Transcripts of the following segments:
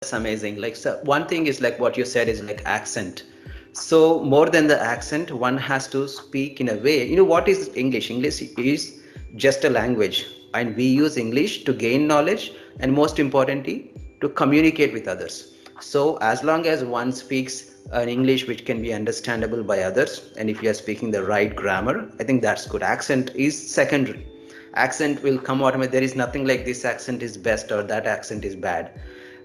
That's amazing. Like, so one thing is like what you said is like accent. So more than the accent, one has to speak in a way. You know what is English? English is just a language, and we use English to gain knowledge and most importantly to communicate with others. So as long as one speaks an English which can be understandable by others, and if you are speaking the right grammar, I think that's good. Accent is secondary. Accent will come automatically. There is nothing like this accent is best or that accent is bad.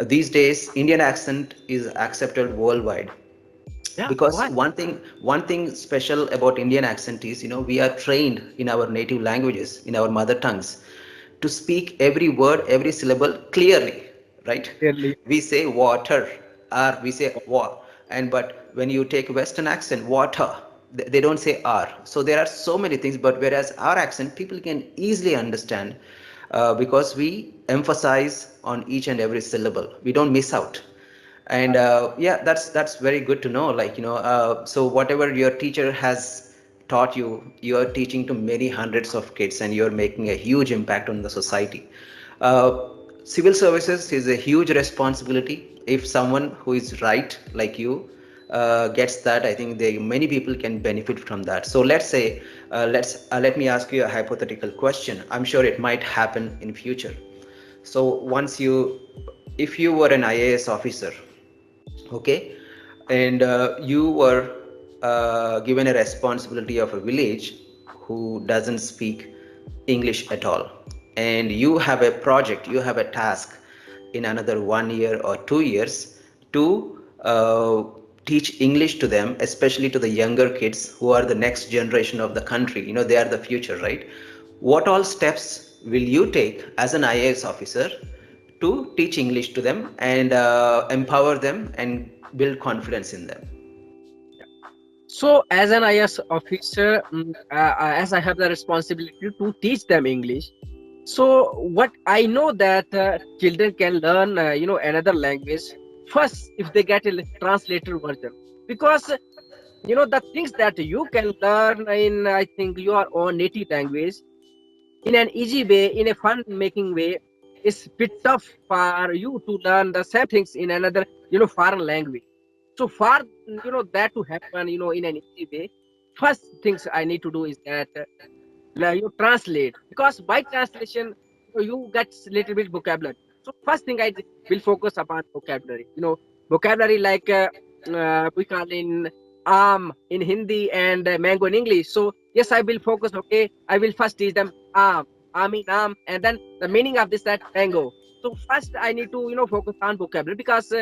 These days Indian accent is accepted worldwide, Yeah, because why? one thing special about Indian accent is, we are trained in our native languages, in our mother tongues, to speak every word, every syllable clearly, right? Clearly. We say water, or we say war, and but when you take western accent, water, they don't say r. So there are so many things, but whereas our accent people can easily understand, because we emphasize on each and every syllable, we don't miss out. And yeah, that's very good to know, like, so whatever your teacher has taught you, you're teaching to many hundreds of kids and you're making a huge impact on the society. uh, Civil services is a huge responsibility. If someone who is right like you gets that, I think many people can benefit from that. So let's say, let me ask you a hypothetical question. I'm sure it might happen in future. So once you, if you were an IAS officer, okay, and you were given a responsibility of a village who doesn't speak English at all, and you have a project, you have a task in another 1 year or 2 years to teach English to them, especially to the younger kids who are the next generation of the country. They are the future, right? What all steps will you take as an IAS officer to teach English to them and empower them and build confidence in them? So, as an IS officer, as I have the responsibility to teach them English, so what I know that children can learn, another language first if they get a translated version, because the things that you can learn in, I think, your own native language in an easy way, in a fun making way, is bit tough for you to learn the same things in another, foreign language. So for that to happen, in an easy way, first things I need to do is that you translate, because by translation you get little bit vocabulary. So first thing will focus upon vocabulary. Vocabulary like we call in in Hindi and mango in English. So yes, I will focus. Okay, I will first teach them in and then the meaning of this that mango. So first I need to focus on vocabulary, because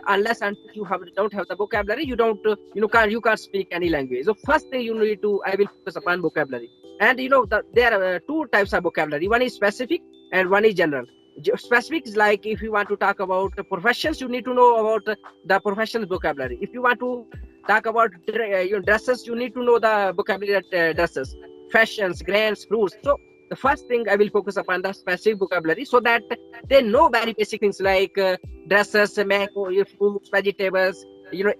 unless until you don't have the vocabulary, you don't you can't speak any language. So first thing you need to I will focus upon vocabulary. And there are two types of vocabulary. One is specific and one is general. Specific is like if you want to talk about professions, you need to know about the professions vocabulary. If you want to talk about dresses, you need to know the vocabulary that dresses, fashions, grains, fruits. So the first thing I will focus upon the specific vocabulary, so that they know very basic things like dresses, mango, fruits, vegetables,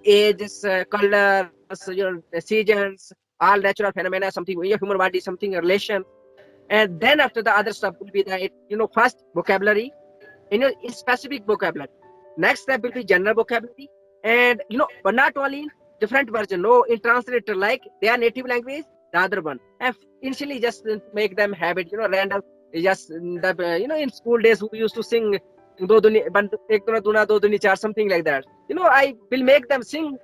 ages, colors, seasons, all natural phenomena, something human body, something relation. And then after the other stuff will be the first vocabulary, in specific vocabulary. Next step will be general vocabulary, and but not only in different version, no, in translator, like their native language, the other one. And initially just make them have it, random, just in school days we used to sing do duni ek duna duna do duni char, something like that. I will make them sing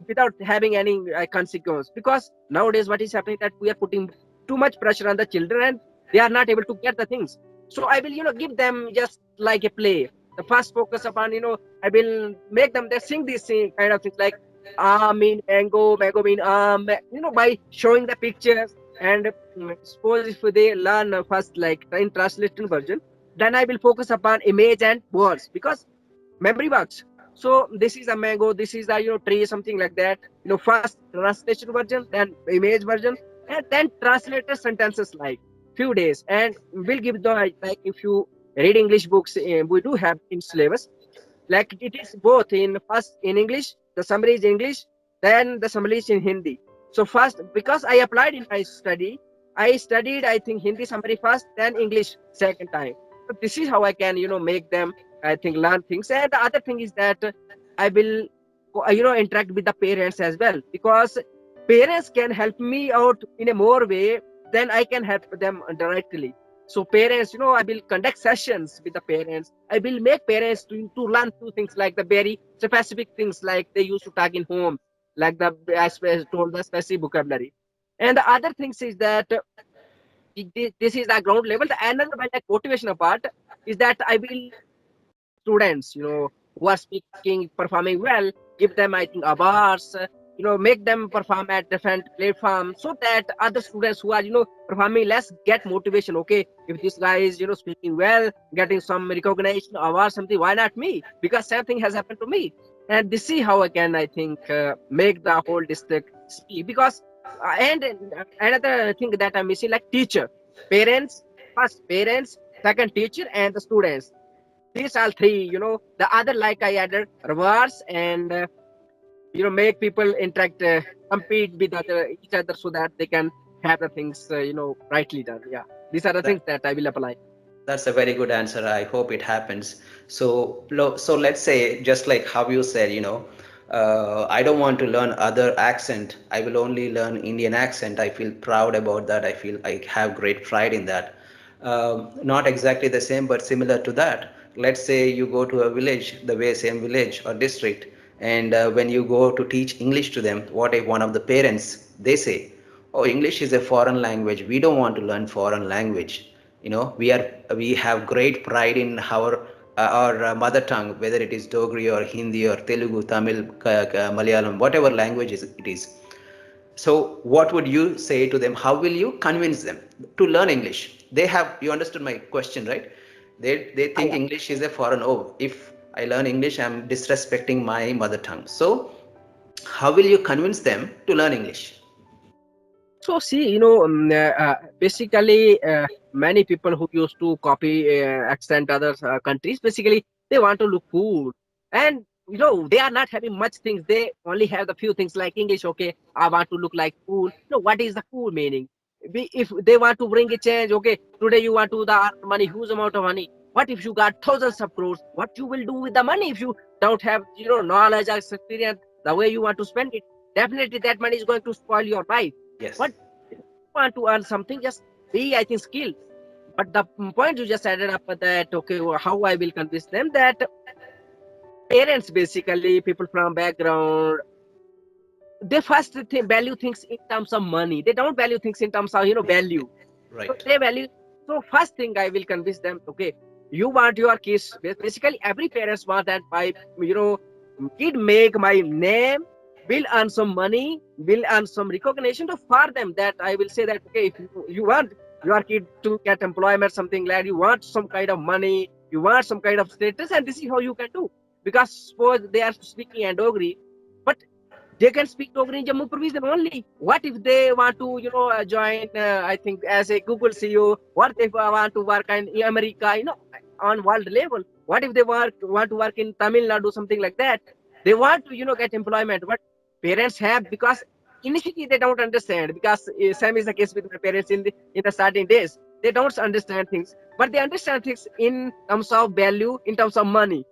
without having any consequence, because nowadays what is happening that we are putting too much pressure on the children and they are not able to get the things. So I will give them just like a play. The first focus upon, I will make them they sing these kind of things like mean mango, mango mean by showing the pictures. And suppose if they learn first like in translation version, then I will focus upon image and words, because memory works. So this is a mango, this is a tree, something like that. First translation version, then image version, and then translated sentences like few days. And we'll give the like if you read English books, we do have in syllabus, like it is both in first in English, the summary is English, then the summary is in Hindi. So first, because I applied in my study, I studied I think Hindi summary first, then English second time. So this is how I can make them I think learn things. And the other thing is that I will interact with the parents as well, because parents can help me out in a more way than I can help them directly. So parents, I will conduct sessions with the parents. I will make parents to learn few things, like the very specific things like they used to talk in home, like the as I told the specific vocabulary. And the other things is that this is the ground level. The another one, like motivational part, is that I will students, who are speaking, performing well, give them, I think, awards, make them perform at different platforms, so that other students who are, performing less get motivation. Okay, if this guy is, speaking well, getting some recognition, award, something, why not me? Because same thing has happened to me. And this is how I can, I think, make the whole district speak. Because, another thing that I'm missing, like teacher, parents, first parents, second teacher, and the students, these are three. The other, like I added rewards, and make people interact, compete with each other, so that they can have the things rightly done. Yeah, these are the things That that I will apply. That's a very good answer. I hope it happens. So let's say, just like how you said, I don't want to learn other accent. I will only learn Indian accent. I feel proud about that. I feel I have great pride in that. Not exactly the same, but similar to that. Let's say you go to a village, the way same village or district, and when you go to teach English to them, what if one of the parents they say, "Oh, English is a foreign language. We don't want to learn foreign language. We have great pride in our mother tongue, whether it is Dogri or Hindi or Telugu, Tamil, Malayalam, whatever language it is." So what would you say to them? How will you convince them to learn English? You understood my question, right? They Yeah, think yeah. English is a foreign. Oh, if I learn English, I'm disrespecting my mother tongue. So how will you convince them to learn English? So see, basically, many people who used to copy accent other countries, basically they want to look cool, and they are not having much things. They only have the few things like English. Okay, I want to look like cool. What is the cool meaning? If they want to bring a change, okay, today you want to the earn money, huge amount of money. What if you got thousands of crores? What you will do with the money if you don't have knowledge or experience the way you want to spend it? Definitely, that money is going to spoil your life. Yes. But want to earn something, just be, I think, skilled. But the point you just added up, that okay, how I will convince them that parents, basically people from background, they first value things in terms of money. They don't value things in terms of value. So Right. they value. So first thing I will convince them, okay, you want your kids. Basically, every parents want that my kid make my name, will earn some money, will earn some recognition. So for them, that I will say that okay, if you want your kid to get employment, something like you want some kind of money, you want some kind of status, and this is how you can do. Because suppose they are speaking and Dogri, but they can speak Dogri in Jammu provision only. What if they want to, join, I think, as a Google CEO? What if they want to work in America, on world level? What if they want to work in Tamil Nadu, something like that? They want to, get employment. But parents have, because initially they don't understand. Because same is the case with my parents in the starting days. They don't understand things, but they understand things in terms of value, in terms of money.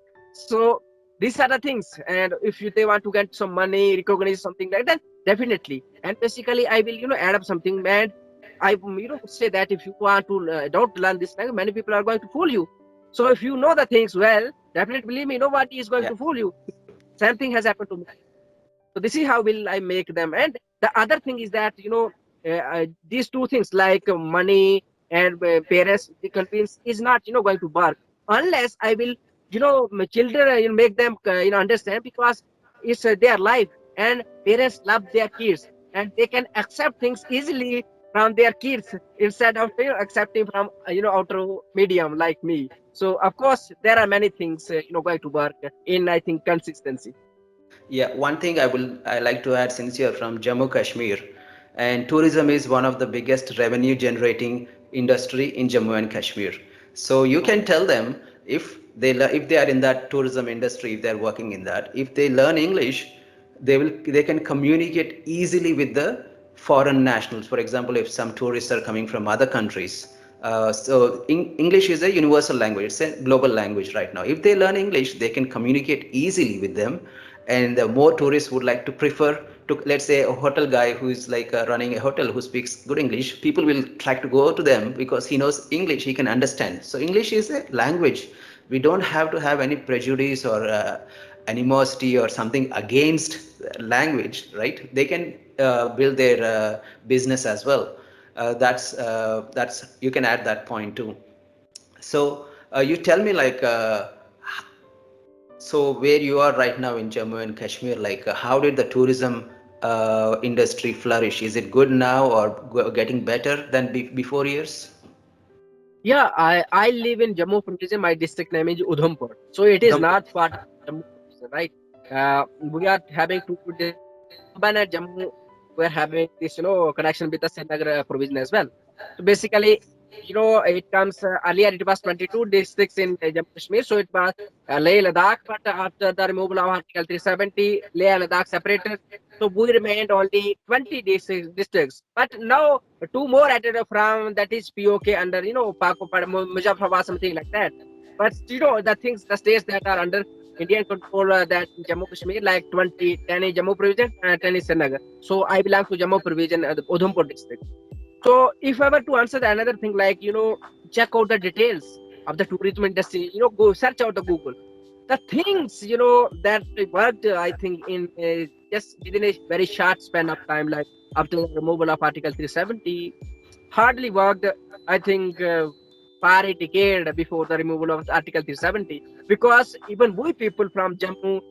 So these are the things. And if they want to get some money, recognize something like that, definitely. And basically I will add up something, and I say that if you want to don't learn this language, many people are going to fool you. So if you know the things well, definitely believe me, nobody is going Yeah. to fool you. Same thing has happened to me. So this is how will I make them. And the other thing is that these two things, like money and parents, the convince is not going to work unless I will my children, make them understand, because it's their life, and parents love their kids, and they can accept things easily from their kids instead of accepting from outer medium like me. So of course there are many things going to work in, I think, consistency. Yeah, one thing I like to add, since you're from Jammu Kashmir, and tourism is one of the biggest revenue generating industry in Jammu and Kashmir. So you can tell them, if they are in that tourism industry, if they are working in that, if they learn English, they can communicate easily with the foreign nationals. For example, if some tourists are coming from other countries, English is a universal language. It's a global language right now. If they learn English, they can communicate easily with them, and more tourists would like to prefer to, let's say, a hotel guy who is like running a hotel who speaks good English. People will try to go to them because he knows English. He can understand. So English is a language. We don't have to have any prejudice or animosity or something against language, right? They can build their business as well. That's you can add that point too. So you tell me like so where you are right now in Jammu and Kashmir, like how did the tourism industry flourish? Is it good now or getting better than before years? Yeah, I live in Jammu province. My district name is Udhampur. So it is Udhampur. not part of Jammu province, right? We are having two districts, Umban and Jammu. We are having this, connection with the Srinagar provision as well. So basically, it comes earlier. It was 22 districts in Jammu Kashmir. So it was Leh Ladakh, but after the removal of Article 370, Leh and Ladakh separated. So we remained only 20 districts. But now two more added from that is POK under Muzaffarabad, something like that. But the things, the states that are under Indian control, that in Jammu Kashmir, like 20, 10 is Jammu provision, 10 is Srinagar. So I belong to Jammu provision, the Udhampur district. So if I were to answer the another thing, like check out the details of the tourism industry, go search out the Google. The things that worked, I think, in just within a very short span of time, like after the removal of Article 370, hardly worked, I think, for a decade before the removal of Article 370, because even we people from Jammu,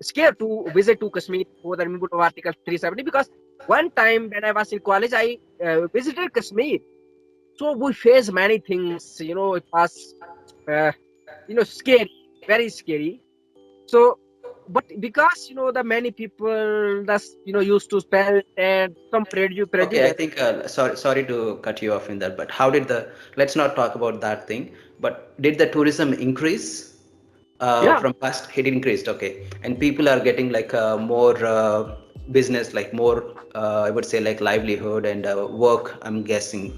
scared to visit to Kashmir before the removal of Article 370, because one time when I was in college, I visited Kashmir. So we faced many things, it was, uh, scary, very scary. So, but because, the many people that's, used to spend and some Okay, I prejudice. think sorry to cut you off in that, but how did the let's not talk about that thing. But did the tourism increase Yeah. from past? It increased, okay, and people are getting like more business, like more I would say like livelihood and work. I'm guessing.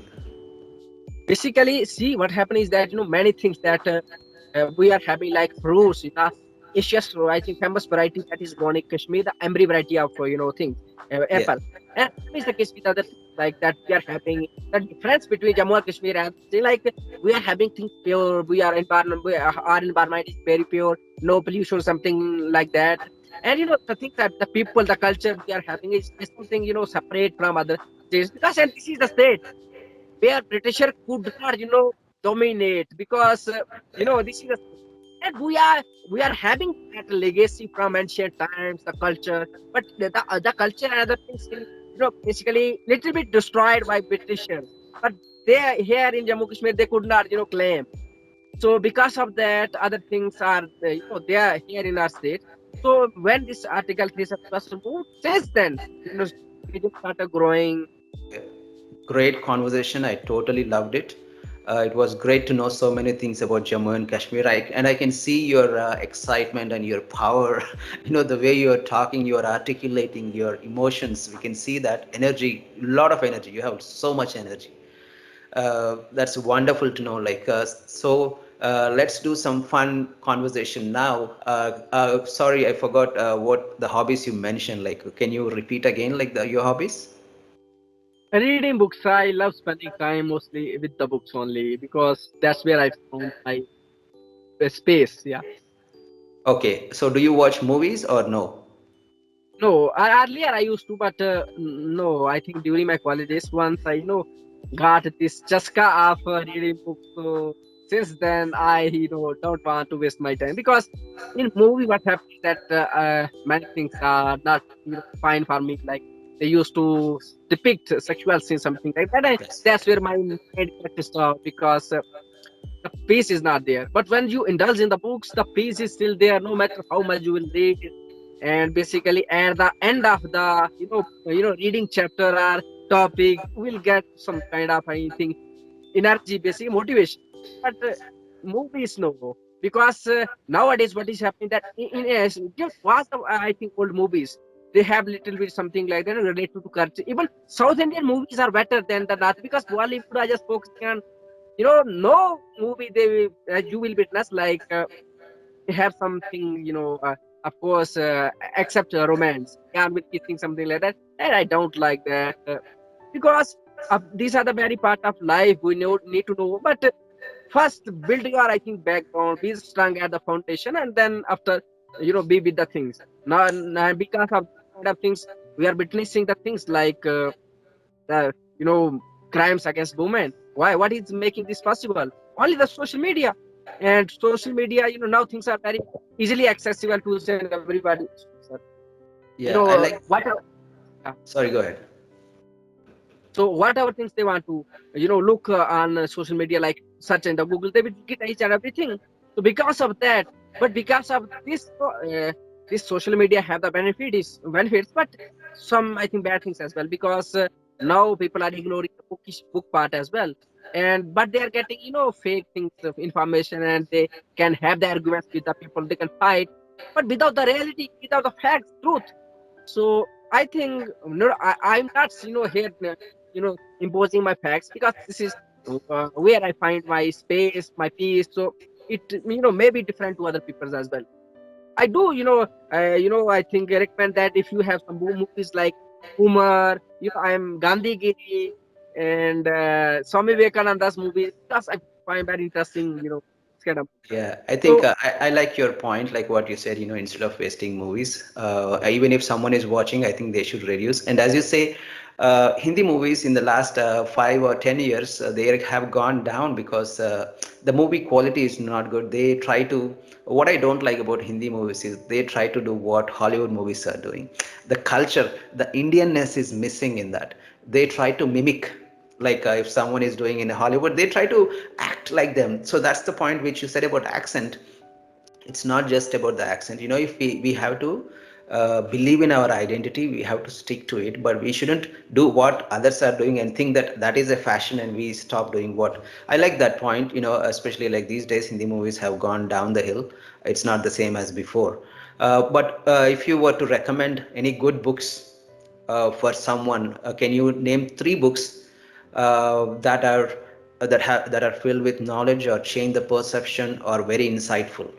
Basically, see what happened is that many things that we are having like fruits. Asia's I think famous variety that is grown in Kashmir, the Amri variety of things, Yeah. apple. And same is the case with other things like that we are having. The difference between Jammu and Kashmir and say like we are having things pure. We are environment. Our environment is very pure. No pollution, something like that. And the things that the people, the culture we are having is something separate from other states, because and this is the state where Britisher could not, dominate, because this is a, and we are having that legacy from ancient times, the culture, but the culture and other things in basically little bit destroyed by Britishers, but they here in Jammu Kashmir they could not claim. So because of that, other things are they are here in our state. So when this Article 3 was removed, since then we just started growing. Great conversation. I totally loved it. It was great to know so many things about Jammu and Kashmir. And I can see your excitement and your power. The way you're talking, you're articulating your emotions. We can see that energy, a lot of energy. You have so much energy. That's wonderful to know. Let's do some fun conversation now. Sorry, I forgot what the hobbies you mentioned. Like, can you repeat again, like your hobbies? Reading books, I love spending time mostly with the books only, because that's where I found my space. Yeah. Okay, so do you watch movies or no? No, earlier I used to, but no, I think during my college days, once I, got this chaska of reading books. So since then, I, don't want to waste my time, because in movie, what happens is that many things are not, fine for me. Like they used to depict sexual scenes, something like that. And Yes. that's where my mind gets stopped, because the peace is not there. But when you indulge in the books, the peace is still there, no matter how much you will read. And basically, at the end of the reading chapter or topic, we'll get some kind of anything energy, basic motivation. But movies no, because nowadays what is happening that just watch the I think old movies. they have little bit something like that related to culture. Even South Indian movies are better than the North, because Bollywood are just focusing on, no movie they will, you will witness like they have something, of course, except romance, yeah, with kissing, something like that, and I don't like that, because these are the very part of life we need to know. But first build your, I think, background, be strong at the foundation, and then after, be with the things. Now because of this kind of things, we are witnessing the things like the, crimes against women. Why? What is making this possible? Only the social media. And social media, now things are very easily accessible to each and everybody, sir. Yeah, I like. What Sorry, go ahead. So whatever things they want to, look on social media, like search in the Google, they will get each and everything. So because of that, but because of this, this social media have the benefits, but some, I think, bad things as well, because now people are ignoring the bookish book part as well, and but they are getting, fake things of information, and they can have the arguments with the people, they can fight, but without the reality, without the facts, truth. So I think, no, I'm not, here, imposing my facts, because this is where I find my space, my peace. So it, may be different to other people's as well. I do, I think I recommend that if you have some movies like Umar, I am Gandhi Giri, and Swami Vivekananda's movies, because I find very interesting, this kind of. Yeah, I think So I like your point, like what you said, instead of wasting movies, even if someone is watching, I think they should reduce. And as you say, Hindi movies in the last 5 or 10 years, they have gone down because the movie quality is not good. They try to, what I don't like about Hindi movies is they try to do what Hollywood movies are doing. The culture, the Indianness is missing in that. They try to mimic, like if someone is doing in Hollywood, they try to act like them. So that's the point which you said about accent. It's not just about the accent. If we have to believe in our identity, we have to stick to it, but we shouldn't do what others are doing and think that that is a fashion and we stop doing what. I like that point, especially like these days Hindi movies have gone down the hill. It's not the same as before. But if you were to recommend any good books for someone, can you name three books that are that are filled with knowledge or change the perception or very insightful?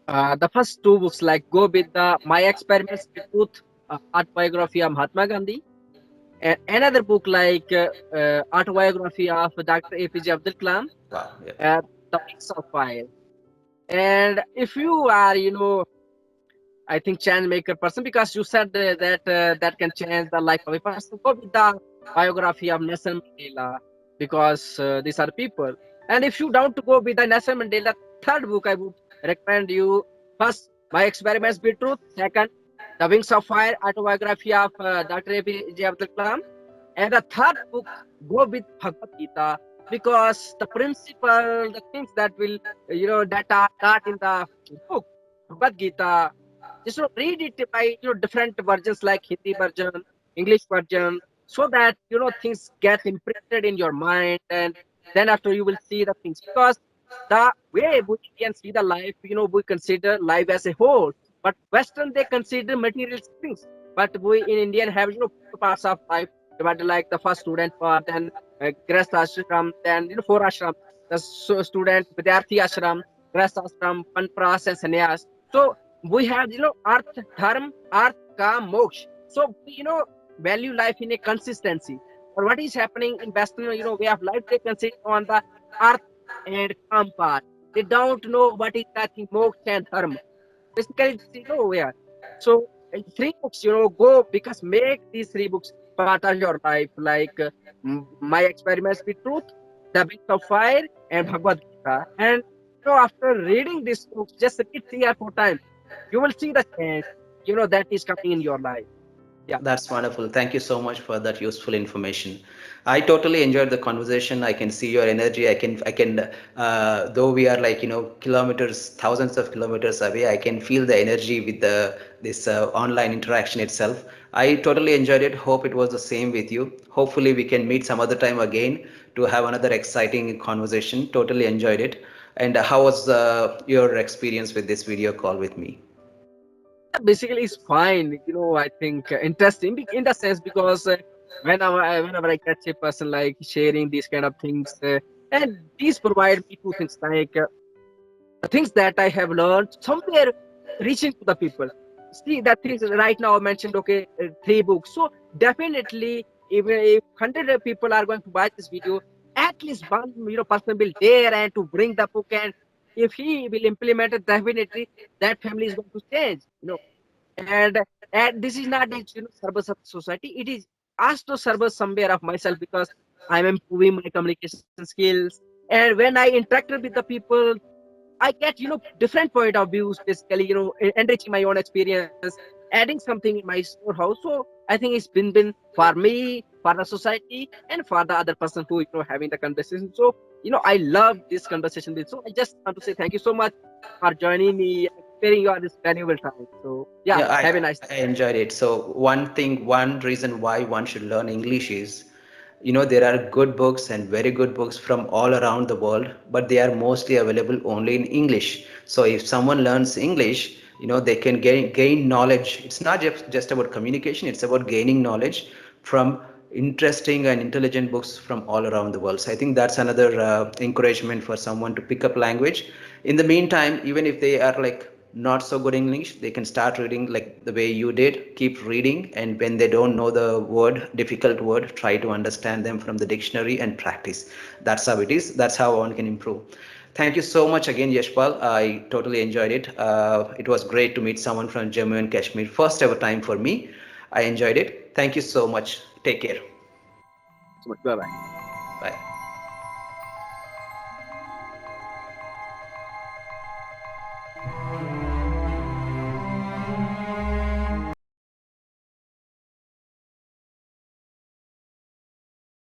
the first two books, like, go with the My Experiments with Truth, autobiography of Mahatma Gandhi, and another book like autobiography of Dr. APJ Abdul Kalam, Wow. Yeah. uh, The Wings of Fire. And if you are, I think, change maker person, because you said that that can change the life of a person, go with the biography of Nelson Mandela, because these are people. And if you don't go with the Nelson Mandela, third book I would recommend you: first, My Experiments with Truth; second, The Wings of Fire, autobiography of Dr. APJ Abdul Kalam; and the third book, go with Bhagavad Gita, because the principle, the things that will, that are taught in the book, Bhagavad Gita, just read it by, different versions, like Hindi version, English version, so that, things get imprinted in your mind, and then after you will see the things. Because the way we can see the life, we consider life as a whole, but Western, they consider material things. But we in Indian have, four parts of life divided, like the first student part, then Grihastha ashram, then, four ashram, the student Vidyarthi ashram, Grihastha ashram, Panpras, and Sannyas. So we have, Arth, Dharm, Arth, Kam, Moksha. So we, value life in a consistency. Or what is happening in Western, way of life, they consider on the Arth and Kam part. They don't know what is that thing, Moksha and Dharma. Basically, this is nowhere. So three books, go, because make these three books part of your life, like My Experiments with Truth, The Wings of Fire, and Bhagavad Gita. And, after reading these books, just read 3 or 4 times, you will see the change, that is coming in your life. Yeah. That's wonderful. Thank you so much for that useful information. I totally enjoyed the conversation. I can see your energy. Though we are like, kilometers, thousands of kilometers away, I can feel the energy with this online interaction itself. I totally enjoyed it. Hope it was the same with you. Hopefully, we can meet some other time again to have another exciting conversation. Totally enjoyed it. And how was your experience with this video call with me? Basically it's fine, I think interesting in the sense because whenever I catch a person like sharing these kind of things, and these provide me two things like the things that I have learned somewhere reaching to the people. See, that things right now I mentioned, okay, three books. So definitely, even if 100 people are going to buy this video, at least one person will dare and to bring the book, and if he will implement it, definitely that family is going to change. And and this is not a service of society. It is also service somewhere of myself because I'm improving my communication skills. And when I interacted with the people, I get, different point of views, basically, enriching my own experience, adding something in my storehouse. So I think it's been for me, for the society, and for the other person who, having the conversation. So, I love this conversation with. So I just want to say thank you so much for joining me and sparing your this valuable time. So yeah, Yeah, have a nice I enjoyed it. So one reason why one should learn English is, there are good books and very good books from all around the world, but they are mostly available only in English. So if someone learns English, they can gain knowledge. It's not just about communication, it's about gaining knowledge from interesting and intelligent books from all around the world. So I think that's another encouragement for someone to pick up language. In the meantime, even if they are like not so good English, they can start reading like the way you did. Keep reading, and when they don't know the word, difficult word, try to understand them from the dictionary and practice. That's how it is. That's how one can improve. Thank you so much again, Yashpal. I totally enjoyed it. It was great to meet someone from Jammu and Kashmir. First ever time for me. I enjoyed it. Thank you so much. Take care. so much. Bye bye. Bye.